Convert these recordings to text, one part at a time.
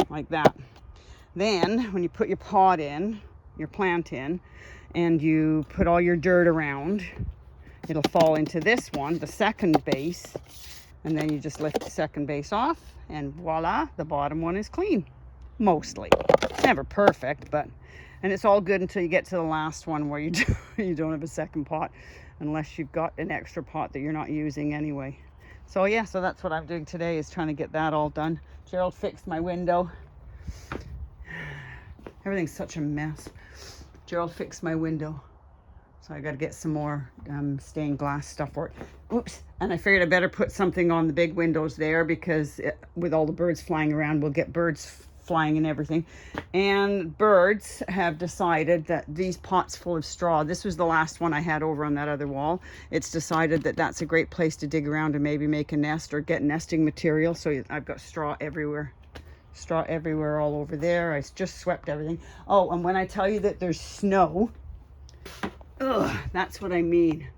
like that. Then when you put your pot in, your plant in, and you put all your dirt around, it'll fall into this one, the second base, and then you just lift the second base off, and voila, the bottom one is clean. Mostly. It's never perfect, but, and it's all good until you get to the last one where you don't have a second pot, unless you've got an extra pot that you're not using anyway. So yeah, so that's what I'm doing today, is trying to get that all done. Gerald fixed my window. Everything's such a mess. Gerald fixed my window. So I got to get some more stained glass stuff for it. Oops. And I figured I better put something on the big windows there, because with all the birds flying around, we'll get birds flying and everything. And birds have decided that these pots full of straw, this was the last one I had over on that other wall. It's decided that that's a great place to dig around and maybe make a nest or get nesting material. So I've got straw everywhere. Straw everywhere all over there. I just swept everything. Oh, and when I tell you that there's snow, ugh, that's what I mean.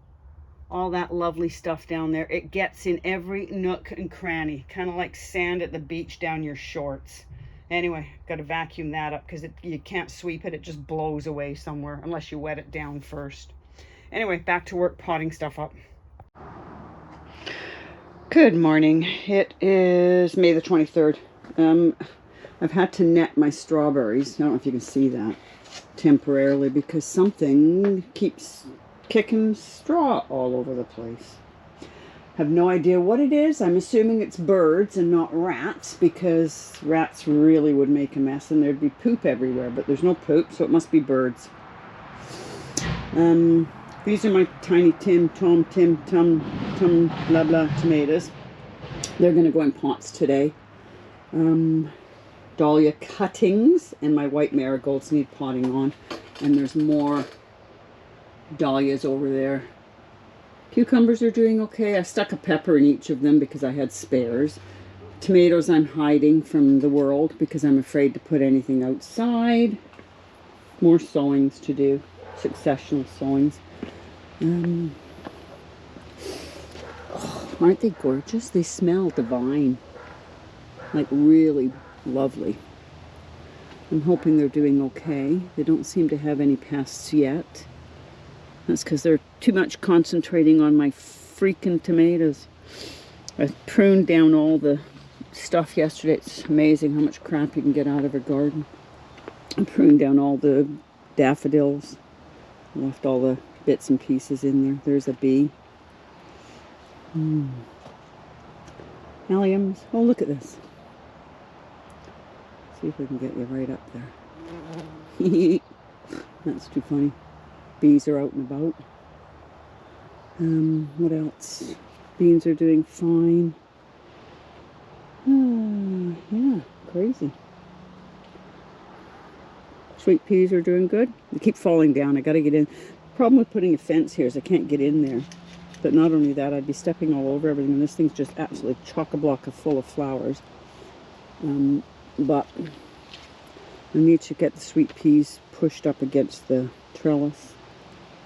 All that lovely stuff down there. It gets in every nook and cranny. Kind of like sand at the beach down your shorts. Anyway, got to vacuum that up, because you can't sweep it. It just blows away somewhere unless you wet it down first. Anyway, back to work potting stuff up. Good morning. It is May the 23rd. I've had to net my strawberries. I don't know if you can see that, temporarily, because something keeps kicking straw all over the place. Have no idea what it is. I'm assuming it's birds and not rats, because rats really would make a mess and there'd be poop everywhere, but there's no poop, so it must be birds. These are my tiny Tim blah blah tomatoes. They're going to go in pots today. Dahlia cuttings and my white marigolds need potting on, and there's more dahlias over there. Cucumbers are doing okay. I stuck a pepper in each of them because I had spares. Tomatoes I'm hiding from the world because I'm afraid to put anything outside. More sowings to do, successional sowings. Oh, aren't they gorgeous? They smell divine. Like really lovely. I'm hoping they're doing okay. They don't seem to have any pests yet. That's because they're too much concentrating on my freaking tomatoes. I pruned down all the stuff yesterday. It's amazing how much crap you can get out of a garden. I pruned down all the daffodils. Left all the bits and pieces in there. There's a bee. Alliums. Oh, look at this. See if we can get you right up there. That's too funny. Bees are out and about. What else? Beans are doing fine. Yeah, crazy. Sweet peas are doing good. They keep falling down. I gotta get in. The problem with putting a fence here is I can't get in there. But not only that, I'd be stepping all over everything, and this thing's just absolutely chock-a-block full of flowers. But I need to get the sweet peas pushed up against the trellis.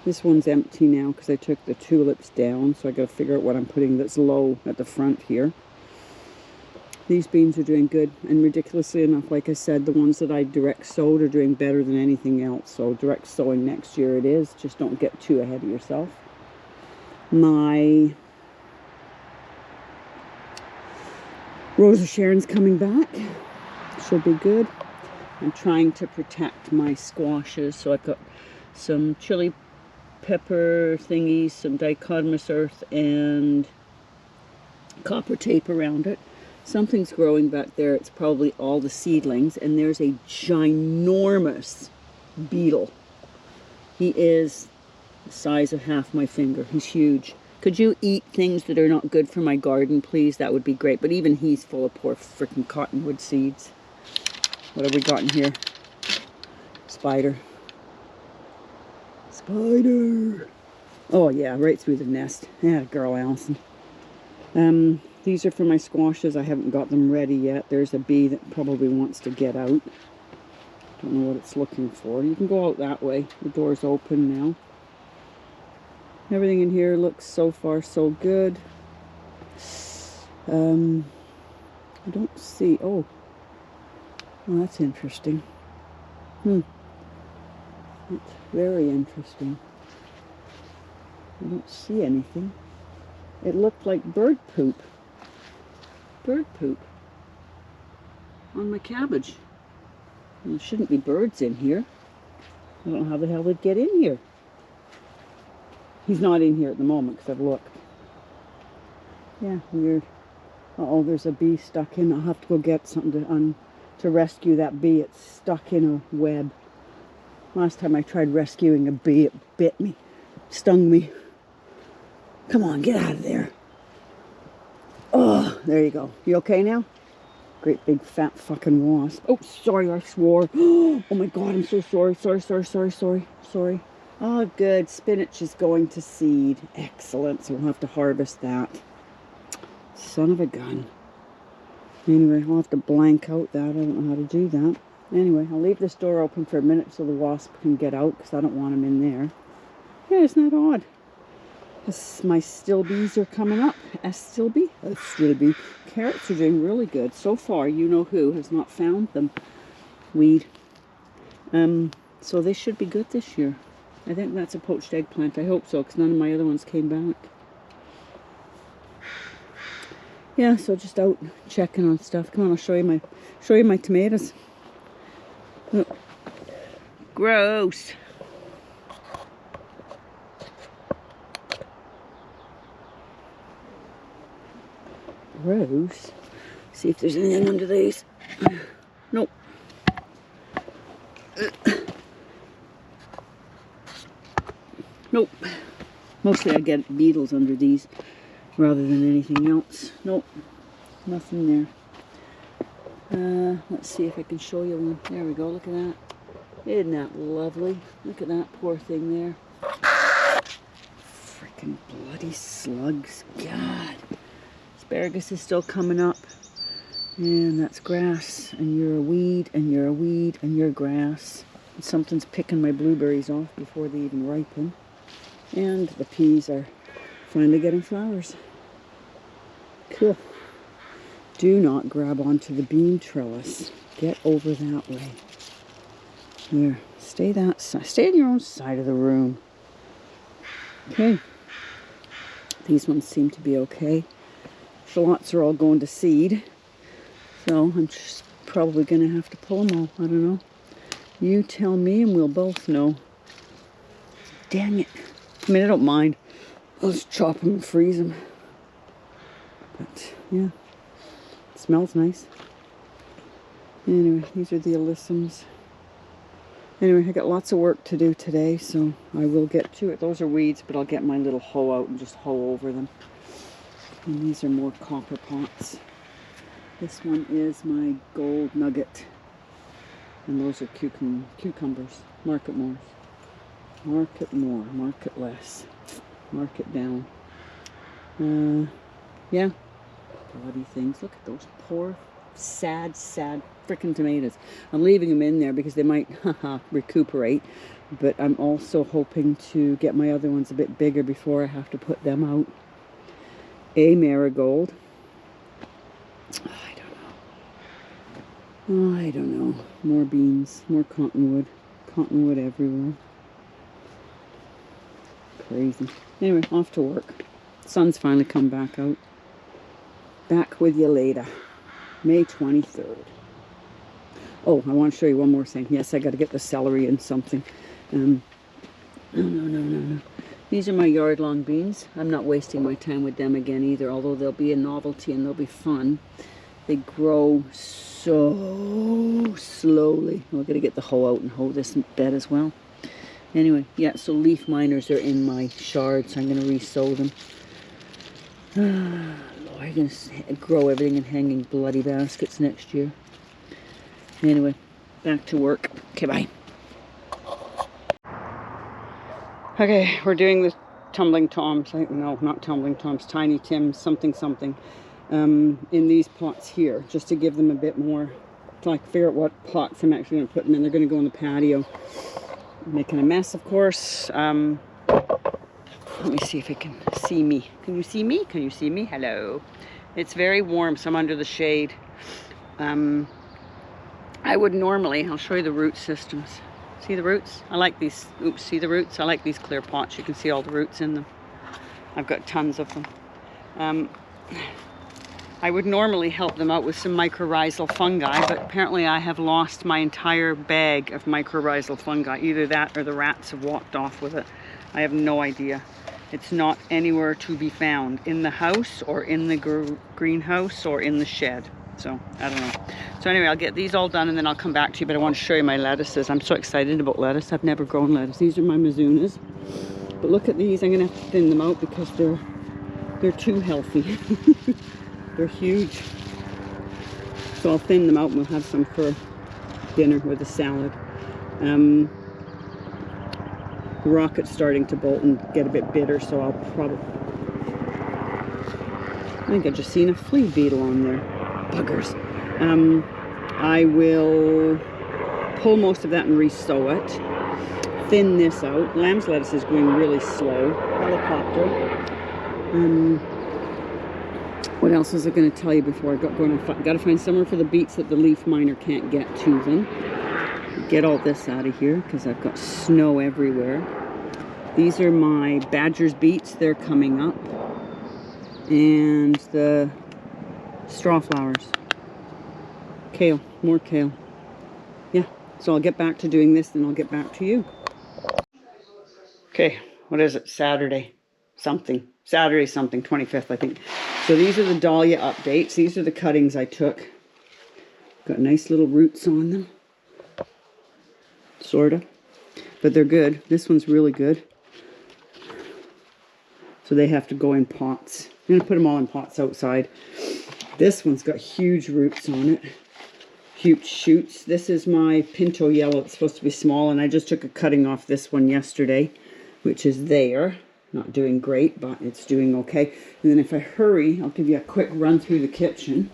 This one's empty now because I took the tulips down, so I got to figure out what I'm putting that's low at the front here. These beans are doing good, and ridiculously enough, like I said, the ones that I direct sowed are doing better than anything else. So direct sowing next year it is. Just don't get too ahead of yourself. My Rose of Sharon's coming back. She'll be good. I'm trying to protect my squashes, so I've got some chili pepper thingies, some dichotomous earth, and copper tape around it. Something's growing back there. It's probably all the seedlings, and there's a ginormous beetle. He is the size of half my finger. He's huge. Could you eat things that are not good for my garden, please? That would be great. But even he's full of poor freaking cottonwood seeds. What have we got in here? Spider. Spider! Oh yeah, right through the nest. Yeah, girl, Allison. These are for my squashes. I haven't got them ready yet. There's a bee that probably wants to get out. Don't know what it's looking for. You can go out that way. The door's open now. Everything in here looks so far so good. I don't see... Oh, Well, that's interesting. That's very interesting. I don't see anything. It looked like bird poop. Bird poop on my cabbage. There shouldn't be birds in here. I don't know how the hell they'd get in here. He's not in here at the moment because I've looked. Yeah, weird. Uh-oh, there's a bee stuck in. I'll have to go get something to rescue that bee. It's stuck in a web. Last time I tried rescuing a bee, it bit me. Stung me. Come on, get out of there. Oh, there you go. You okay now? Great big fat fucking wasp. Oh, sorry, I swore. Oh my God, I'm so sorry. Sorry. Oh, good. Spinach is going to seed. Excellent. So we'll have to harvest that. Son of a gun. Anyway, I'll have to blank out that. I don't know how to do that. Anyway, I'll leave this door open for a minute so the wasp can get out because I don't want him in there. Yeah, isn't that odd? My still bees are coming up. Still bee. Carrots are doing really good. So far, you know who has not found them. Weed. So they should be good this year. I think that's a poached eggplant. I hope so, because none of my other ones came back. Yeah, so just out checking on stuff. Come on, I'll show you my tomatoes. Look. Gross. Gross. See if there's anything under these. Nope. Nope. Mostly I get beetles under these rather than anything else. Nope. Nothing there. Let's see if I can show you one. There we go. Look at that. Isn't that lovely? Look at that poor thing there. Freaking bloody slugs. God. Asparagus is still coming up. And that's grass. And you're a weed. And you're a weed. And you're grass. And something's picking my blueberries off before they even ripen. And the peas are finally getting flowers. Cool. Do not grab onto the bean trellis. Get over that way. Here. Stay in your own side of the room. Okay. These ones seem to be okay. Shallots are all going to seed. So I'm just probably going to have to pull them all. I don't know. You tell me and we'll both know. Dang it. I mean, I don't mind. I'll just chop them and freeze them. But, yeah. It smells nice. Anyway, these are the alyssums. Anyway, I got lots of work to do today, so I will get to it. Those are weeds, but I'll get my little hoe out and just hoe over them. And these are more copper pots. This one is my gold nugget. And those are cucumbers. Market more. Market more. Market less. Market down. Yeah. Bloody things. Look at those poor, sad freaking tomatoes. I'm leaving them in there because they might recuperate. But I'm also hoping to get my other ones a bit bigger before I have to put them out. A marigold. I don't know. More beans. More cottonwood. Cottonwood everywhere. Crazy. Anyway, off to work. Sun's finally come back out. Back with you later. May 23rd. Oh, I want to show you one more thing. Yes, I got to get the celery in something. No. These are my yard-long beans. I'm not wasting my time with them again either, although they'll be a novelty and they'll be fun. They grow so slowly. We're going to get the hoe out and hoe this bed as well. Anyway, yeah, so leaf miners are in my shard, so I'm going to re-sow them. Lord, I'm going to grow everything in hanging bloody baskets next year. Anyway, back to work. Okay, bye. Okay, we're doing the tumbling toms. No, not tumbling toms. Tiny Tims, something. In these pots here, just to give them a bit more, to like figure out what pots I'm actually going to put them in. They're going to go in the patio. I'm making a mess, of course. Let me see if I can see me. Can you see me? Can you see me? Hello. It's very warm, so I'm under the shade. I would normally, I'll show you the root systems. See the roots? I like these, oops, see the roots? I like these clear pots. You can see all the roots in them. I've got tons of them. I would normally help them out with some mycorrhizal fungi, but apparently I have lost my entire bag of mycorrhizal fungi. Either that or the rats have walked off with it. I have no idea. It's not anywhere to be found in the house or in the greenhouse or in the shed. So, I don't know. So anyway, I'll get these all done and then I'll come back to you, but I want to show you my lettuces. I'm so excited about lettuce. I've never grown lettuce. These are my Mizunas. But look at these. I'm going to have to thin them out because they're too healthy. They're huge. So I'll thin them out and we'll have some for dinner with a salad. The rocket's starting to bolt and get a bit bitter, so I'll probably... I think I just seen a flea beetle on there. Buggers. I will pull most of that and re-sow it. Thin this out. Lamb's lettuce is going really slow. Helicopter. What else was I going to tell you before I got going? Got to find somewhere for the beets that the leaf miner can't get to them. Get all this out of here because I've got snow everywhere. These are my Badger's beets. They're coming up. And the straw flowers. Kale. More kale. Yeah. So I'll get back to doing this, then I'll get back to you. Okay. What is it? Saturday something. Saturday something. 25th, I think. So these are the dahlia updates. These are the cuttings I took. Got nice little roots on them. Sorta. But they're good. This one's really good. So they have to go in pots. I'm going to put them all in pots outside. This one's got huge roots on it. Huge shoots. This is my Pinto Yellow. It's supposed to be small, and I just took a cutting off this one yesterday, which is there. Not doing great, but it's doing okay. And then if I hurry, I'll give you a quick run through the kitchen.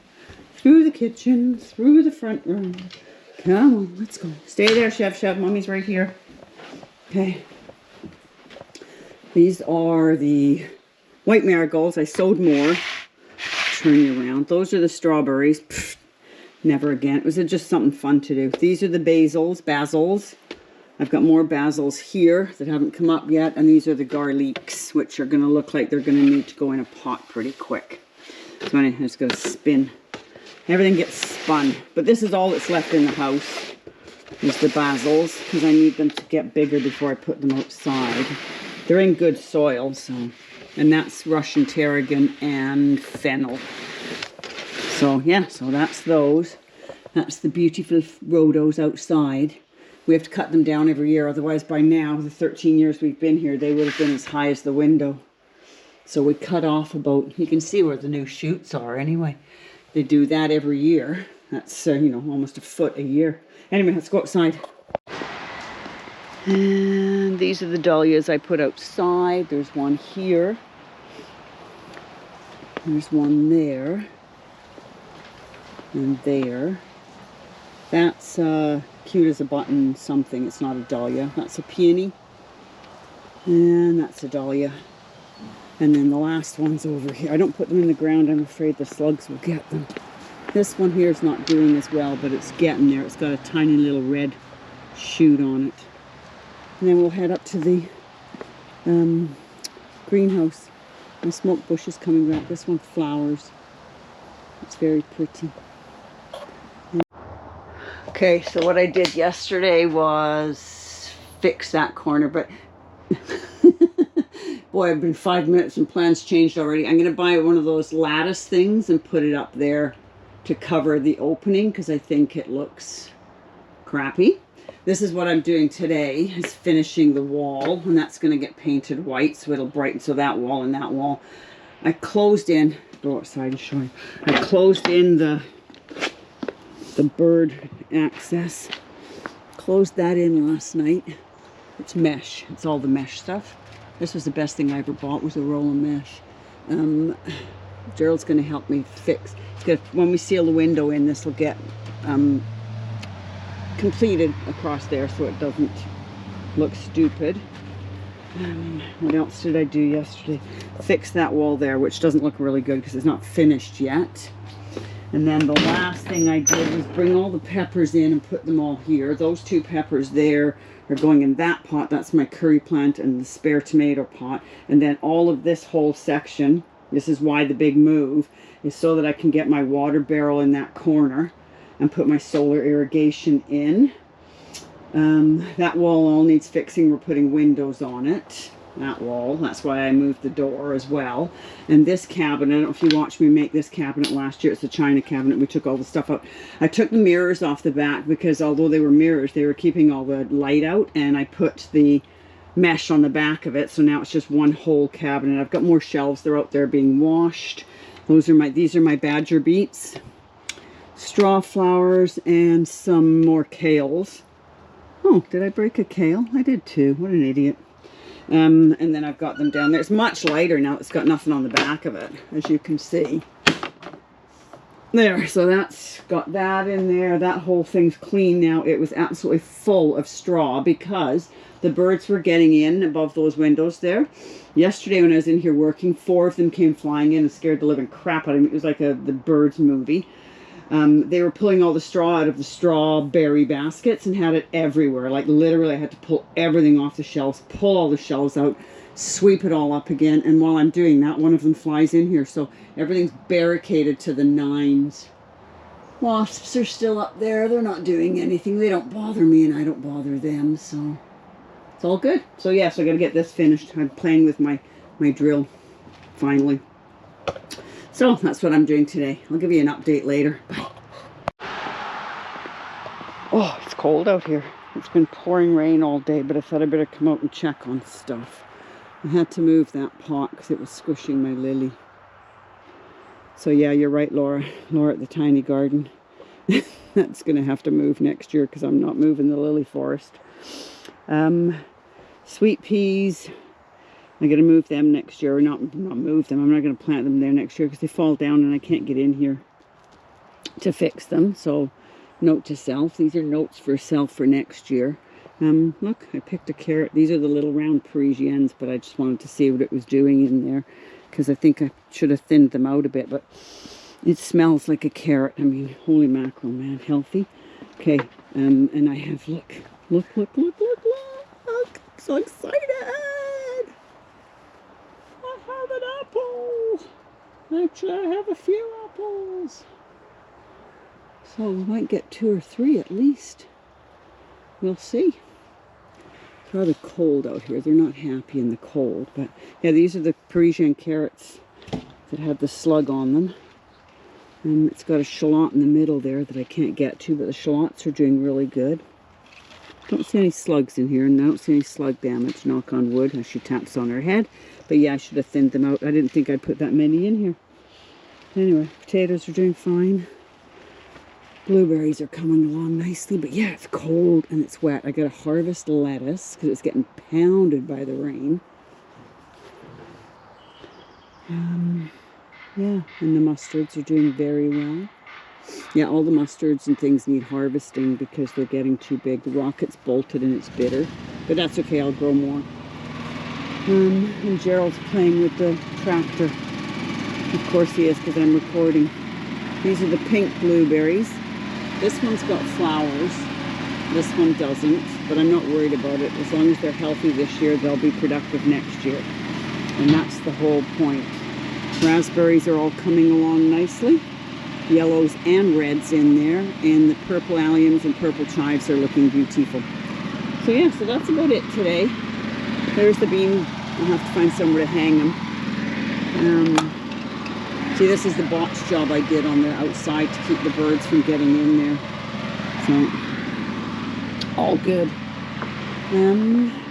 Through the kitchen, through the front room. Come on, let's go. Stay there, Chef. Mommy's right here. Okay. These are the white marigolds. I sowed more. Turn you around. Those are the strawberries. Pfft, never again. It was just something fun to do. These are the basils. I've got more basils here that haven't come up yet. And these are the garlics, which are going to look like they're going to need to go in a pot pretty quick. So I'm just going to spin. Everything gets spun. But this is all that's left in the house. Is the basils. Because I need them to get bigger before I put them outside. They're in good soil, so... And that's Russian tarragon and fennel. So, yeah, so that's those. That's the beautiful rhodos outside. We have to cut them down every year. Otherwise, by now, the 13 years we've been here, they would have been as high as the window. So we cut off about... You can see where the new shoots are anyway. They do that every year. That's, you know, almost a foot a year. Anyway, let's go outside. And these are the dahlias I put outside. There's one here. There's one there. And there. That's cute as a button something. It's not a dahlia. That's a peony. And that's a dahlia. And then the last one's over here. I don't put them in the ground. I'm afraid the slugs will get them. This one here is not doing as well, but it's getting there. It's got a tiny little red shoot on it. And then we'll head up to the greenhouse. My smoke bush is coming back. This one flowers. It's very pretty. Okay, so what I did yesterday was fix that corner, but boy, I've been 5 minutes and plans changed already. I'm going to buy one of those lattice things and put it up there to cover the opening because I think it looks crappy. This is what I'm doing today, is finishing the wall, and that's going to get painted white, so it'll brighten. So that wall and that wall. I closed in, go outside and show you. I closed in the bird access. Closed that in last night. It's mesh. It's all the mesh stuff. This was the best thing I ever bought, was a roll of mesh. Gerald's going to help me fix. When we seal the window in, this will get completed across there so it doesn't look stupid. What else did I do yesterday? Fix that wall there, which doesn't look really good because it's not finished yet. And then the last thing I did was bring all the peppers in and put them all here. Those 2 peppers there are going in that pot. That's my curry plant and the spare tomato pot. And then all of this whole section, this is why the big move, is so that I can get my water barrel in that corner and put my solar irrigation in. That wall all needs fixing. We're putting windows on it. That wall. That's why I moved the door as well. And this cabinet, I don't know if you watched me make this cabinet last year. It's a china cabinet. We took all the stuff out. I took the mirrors off the back because although they were mirrors, they were keeping all the light out. And I put the mesh on the back of it. So now it's just one whole cabinet. I've got more shelves. They're out there being washed. These are my badger beets, straw flowers, and some more kales. Oh, did I break a kale? I did too. What an idiot. And then I've got them down there. It's much lighter now. It's got nothing on the back of it, as you can see. There, so that's got that in there. That whole thing's clean now. It was absolutely full of straw because the birds were getting in above those windows there. Yesterday when I was in here working, 4 of them came flying in and scared the living crap out of me. It was like the Birds movie. They were pulling all the straw out of the strawberry baskets and had it everywhere. Like literally I had to pull everything off the shelves, pull all the shelves out, sweep it all up again. And while I'm doing that, one of them flies in here. So everything's barricaded to the nines. Wasps are still up there. They're not doing anything. They don't bother me and I don't bother them. So it's all good. So yeah, so I got to get this finished. I'm playing with my drill finally. So that's what I'm doing today. I'll give you an update later. Bye. Oh, it's cold out here. It's been pouring rain all day, but I thought I'd better come out and check on stuff. I had to move that pot because it was squishing my lily. So yeah, you're right, Laura. Laura at the tiny garden. That's going to have to move next year because I'm not moving the lily forest. Sweet peas. I'm going to move them next year. Or not move them. I'm not going to plant them there next year because they fall down and I can't get in here to fix them. So note to self. These are notes for self for next year. Look, I picked a carrot. These are the little round Parisiennes, but I just wanted to see what it was doing in there because I think I should have thinned them out a bit, but it smells like a carrot. I mean, holy mackerel, man. Healthy. Okay, and I have, look. I'm so excited. I have an apple. Actually, I have a few apples. So we might get 2 or 3 at least. We'll see. It's rather cold out here. They're not happy in the cold. But yeah, these are the Parisian carrots that have the slug on them. And it's got a shallot in the middle there that I can't get to, but the shallots are doing really good. Don't see any slugs in here, and I don't see any slug damage, knock on wood, as she taps on her head. But yeah, I should have thinned them out. I didn't think I'd put that many in here. Anyway, potatoes are doing fine. Blueberries are coming along nicely, but yeah, it's cold and it's wet. I gotta harvest lettuce because it's getting pounded by the rain. Yeah, and the mustards are doing very well. Yeah, all the mustards and things need harvesting because they're getting too big. The rocket's bolted and it's bitter, but that's okay, I'll grow more. And Gerald's playing with the tractor. Of course he is because I'm recording. These are the pink blueberries. This one's got flowers. This one doesn't, but I'm not worried about it. As long as they're healthy this year, they'll be productive next year. And that's the whole point. Raspberries are all coming along nicely. Yellows and reds in there. And the purple alliums and purple chives are looking beautiful. So yeah, so that's about it today. There's the bean. I'll have to find somewhere to hang them. See, this is the box job I did on the outside to keep the birds from getting in there. So, all good.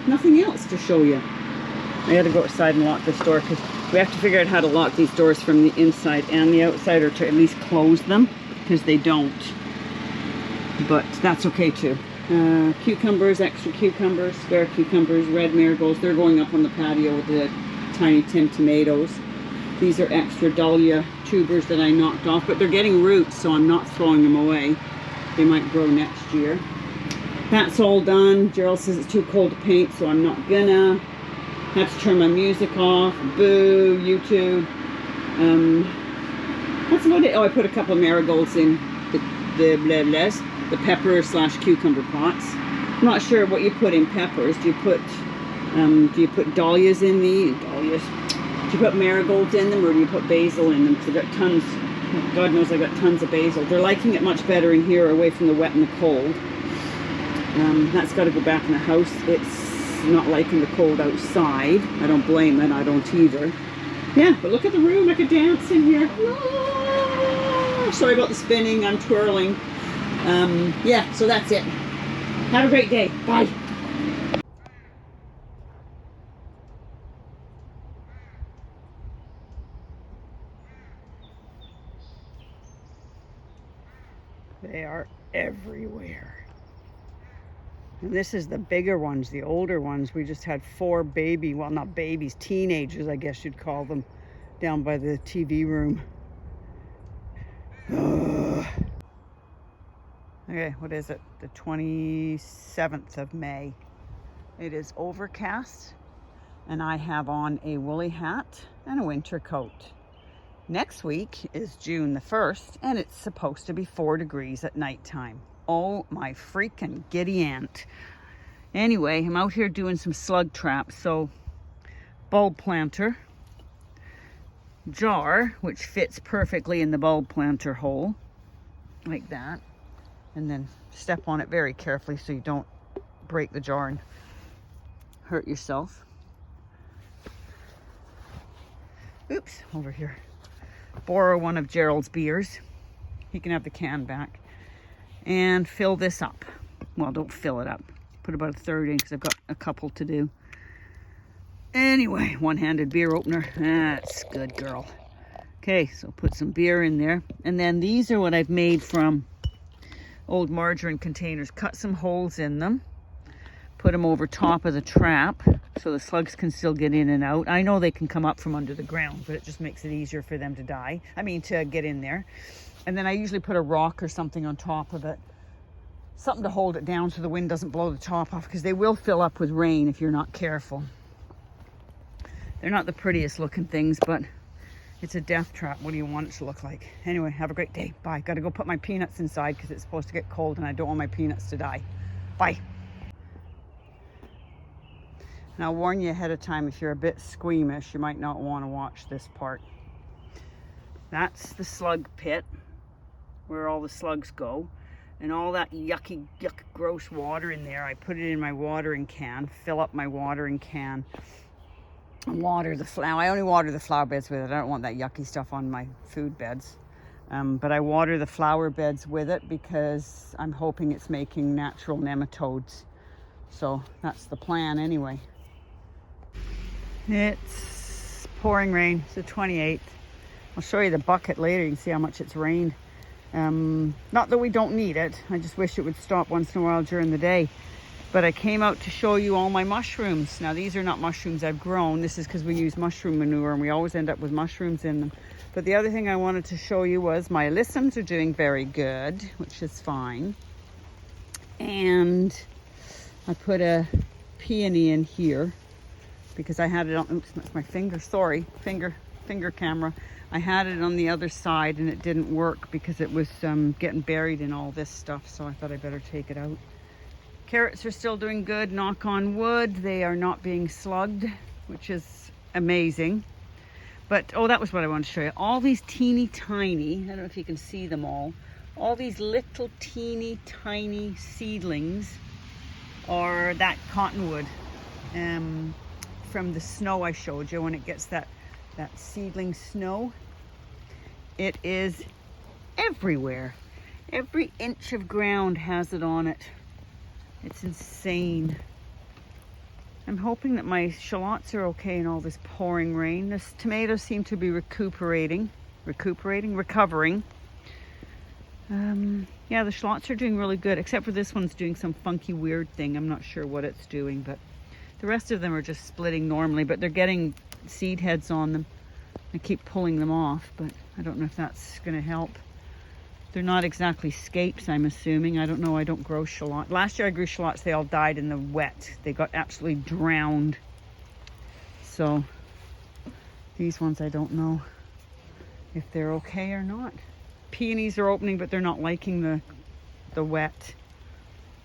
Nothing else to show you. I had to go outside and lock this door because we have to figure out how to lock these doors from the inside and the outside, or to at least close them, because they don't. But that's okay too. Cucumbers, extra cucumbers, spare cucumbers, red marigolds. They're going up on the patio with the tiny tin tomatoes. These are extra dahlia tubers that I knocked off, but they're getting roots, so I'm not throwing them away. They might grow next year. That's all done. Gerald says it's too cold to paint, so I'm not gonna. Have to turn my music off. Boo, YouTube. That's about it. Oh, I put a couple of marigolds in the pepper / cucumber pots. I'm not sure what you put in peppers. Do you put dahlias in the dahlias? Do you put marigolds in them, or do you put basil in them? Because I've got tons. God knows I've got tons of basil. They're liking it much better in here, away from the wet and the cold. That's got to go back in the house. It's not liking the cold outside. I don't blame it. I don't either. Yeah, but look at the room. I could dance in here. Ah, sorry about the spinning. I'm twirling. Yeah, so that's it. Have a great day. Bye. They are everywhere. And this is the bigger ones, the older ones. We just had 4 well, not babies, teenagers, I guess you'd call them, down by the TV room. Okay, what is it? The 27th of May. It is overcast, and I have on a woolly hat and a winter coat. Next week is June the 1st, and it's supposed to be 4 degrees at nighttime. Oh my freaking giddy aunt. Anyway, I'm out here doing some slug traps. So, bulb planter, jar, which fits perfectly in the bulb planter hole, like that. And then step on it very carefully so you don't break the jar and hurt yourself. Oops, over here. Borrow one of Gerald's beers. He can have the can back. And fill this up. Well, don't fill it up. Put about 1/3 in because I've got a couple to do. Anyway, one-handed beer opener. That's good, girl. Okay, so put some beer in there. And then these are what I've made from old margarine containers. Cut some holes in them. Put them over top of the trap so the slugs can still get in and out. I know they can come up from under the ground, but it just makes it easier for them to to get in there. And then I usually put a rock or something on top of it. Something to hold it down so the wind doesn't blow the top off, because they will fill up with rain if you're not careful. They're not the prettiest looking things, but it's a death trap. What do you want it to look like? Anyway, have a great day. Bye. Got to go put my peanuts inside because it's supposed to get cold and I don't want my peanuts to die. Bye. And I'll warn you ahead of time, if you're a bit squeamish, you might not want to watch this part. That's the slug pit, where all the slugs go, and all that yuck, gross water in there. I put it in my watering can, fill up my watering can, water the flower. I only water the flower beds with it. I don't want that yucky stuff on my food beds. But I water the flower beds with it because I'm hoping it's making natural nematodes. So that's the plan anyway. It's pouring rain. It's the 28th. I'll show you the bucket later. You can see how much it's rained. Not that we don't need it. I just wish it would stop once in a while during the day. But I came out to show you all my mushrooms. Now, these are not mushrooms I've grown. This is because we use mushroom manure and we always end up with mushrooms in them. But the other thing I wanted to show you was my alyssums are doing very good, which is fine. And I put a peony in here because I had it on, oops, that's my finger, sorry, finger camera. I had it on the other side and it didn't work because it was getting buried in all this stuff, so I thought I better take it out. Carrots are still doing good, knock on wood. They are not being slugged, which is amazing. But, oh, that was what I wanted to show you. All these teeny tiny, I don't know if you can see them all these little teeny tiny seedlings are that cottonwood from the snow I showed you when it gets that seedling snow. It is everywhere. Every inch of ground has it on it. It's insane. I'm hoping that my shallots are okay in all this pouring rain. This tomatoes seem to be recovering. Yeah, the shallots are doing really good, except for this one's doing some funky weird thing. I'm not sure what it's doing, but the rest of them are just splitting normally, but they're getting seed heads on them. I keep pulling them off, but I don't know if that's going to help. They're not exactly scapes, I'm assuming. I don't know. I don't grow shallot. Last year I grew shallots. They all died in the wet. They got absolutely drowned. So these ones I don't know. if they're okay or not. Peonies are opening, but they're not liking the wet.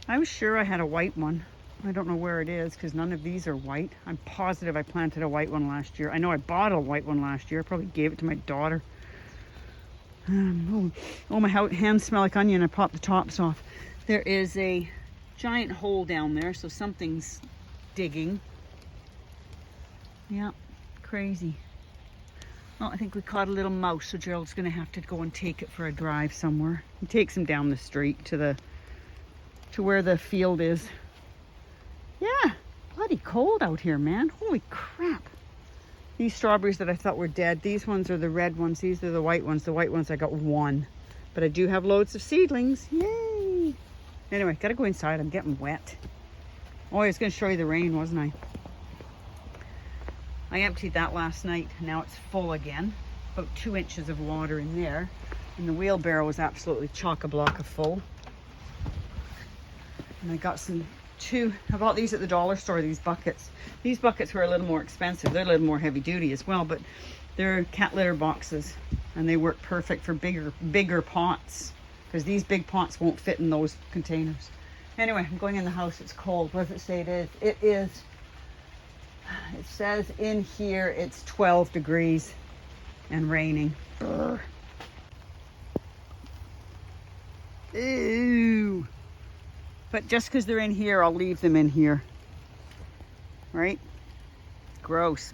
I was sure I had a white one. I don't know where it is because none of these are white. I'm positive I planted a white one last year. I know I bought a white one last year. I probably gave it to my daughter. Oh, my hands smell like onion. I popped the tops off. There is a giant hole down there, so something's digging. Yeah, crazy. Well, I think we caught a little mouse, so Gerald's going to have to go and take it for a drive somewhere. He takes him down the street to where the field is. Yeah, bloody cold out here, man. Holy crap. These strawberries that I thought were dead, these ones are the red ones. These are the white ones. The white ones I got one. But I do have loads of seedlings. Yay! Anyway, gotta go inside. I'm getting wet. Oh, I was going to show you the rain, wasn't I? I emptied that last night. Now it's full again. About 2 inches of water in there. And the wheelbarrow was absolutely chock-a-block full. And I got I bought these at the dollar store, these buckets. These buckets were a little more expensive. They're a little more heavy duty as well, but they're cat litter boxes. And they work perfect for bigger pots. Because these big pots won't fit in those containers. Anyway, I'm going in the house. It's cold. What does it say it is? It is. It says in here it's 12 degrees and raining. Brr. Ew. But just because they're in here, I'll leave them in here. Right? Gross.